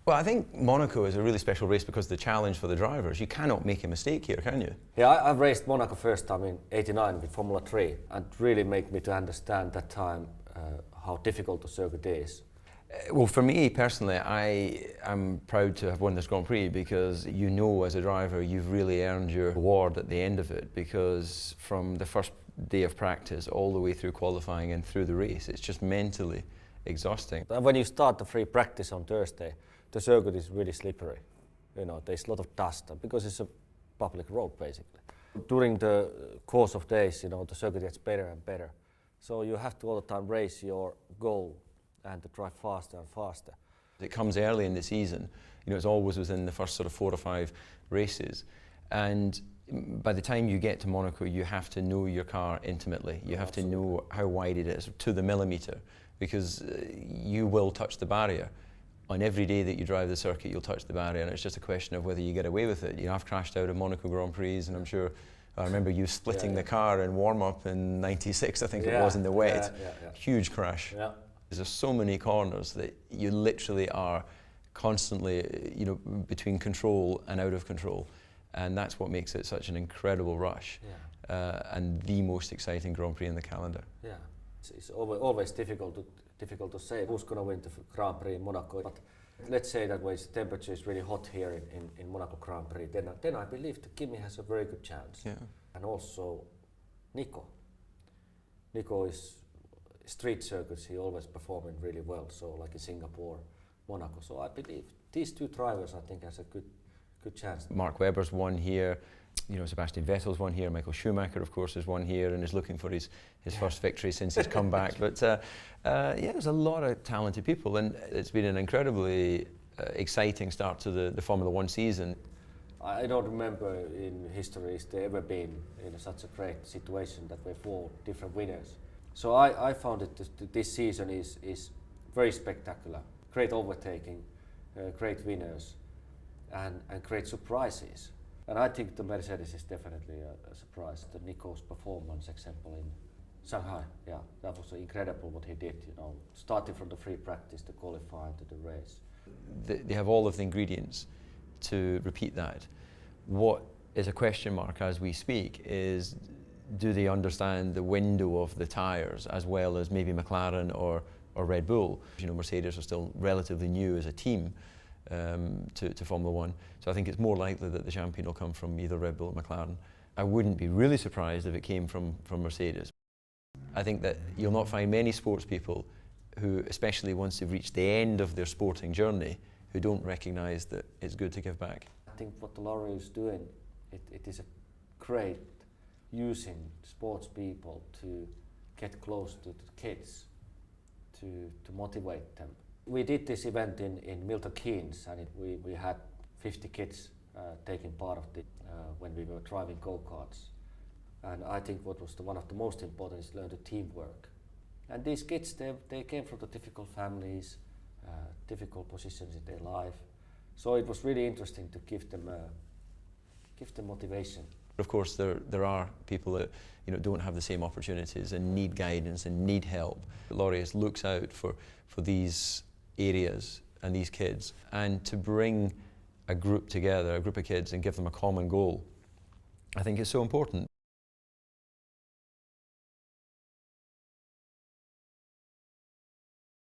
Well, I think Monaco is a really special race because the challenge for the drivers, you cannot make a mistake here, can you? Yeah, I've raced Monaco first time in '89 with Formula 3, and really made me to understand that time how difficult the circuit is. Well, for me personally, I am proud to have won this Grand Prix because you know as a driver you've really earned your reward at the end of it, because from the first day of practice all the way through qualifying and through the race, it's just mentally exhausting. When you start the free practice on Thursday, the circuit is really slippery. You know, there's a lot of dust because it's a public road basically. During the course of days, you know, the circuit gets better and better. So you have to all the time raise your goal and to drive faster and faster. It comes early in the season, you know, it's always within the first sort of 4 or 5 races, and by the time you get to Monaco you have to know your car intimately. You have to know how wide it is to the millimetre, because you will touch the barrier. On every day that you drive the circuit you'll touch the barrier, and it's just a question of whether you get away with it. You know, I've crashed out of Monaco Grand Prix, and I'm sure I remember you splitting the car in warm-up in '96, I think it was, in the wet. Huge crash. There's so many corners that you literally are constantly, you know, between control and out of control, and that's what makes it such an incredible rush, and the most exciting Grand Prix in the calendar. Yeah, it's always difficult to say who's going to win the Grand Prix in Monaco. But let's say that when the temperature is really hot here in Monaco Grand Prix, then I believe that Kimi has a very good chance. Yeah. And also Nico. Nico is street circuits, he always performing really well, so like in Singapore, Monaco. So I believe these two drivers, I think, has a good chance. Mark Webber's won here, you know, Sebastian Vettel's won here, Michael Schumacher of course has won here and is looking for his first victory since he's come back. But yeah, there's a lot of talented people, and it's been an incredibly exciting start to the Formula 1 season. I don't remember in history is there ever been in such a great situation that we have 4 different winners. So I found that this season is very spectacular. Great overtaking, great winners, and great surprises. And I think the Mercedes is definitely a surprise. The Nico's performance, example in Shanghai, yeah, that was incredible what he did. You know, starting from the free practice to qualifying to the race. They have all of the ingredients to repeat that. What is a question mark as we speak is, do they understand the window of the tyres as well as maybe McLaren or Red Bull? You know, Mercedes are still relatively new as a team to Formula 1, so I think it's more likely that the champion will come from either Red Bull or McLaren. I wouldn't be really surprised if it came from Mercedes. I think that you'll not find many sports people who, especially once they've reached the end of their sporting journey, who don't recognise that it's good to give back. I think what the Laureus is doing, it is a great using sports people to get close to the kids, to motivate them. We did this event in Milton Keynes, and we had 50 kids taking part of it when we were driving go-karts. And I think what was one of the most important is learn the teamwork. And these kids, they came from the difficult families, difficult positions in their life. So it was really interesting to give them motivation. Of course, there are people that, you know, don't have the same opportunities and need guidance and need help. Laureus looks out for these areas and these kids, and to bring a group together, a group of kids, and give them a common goal, I think is so important.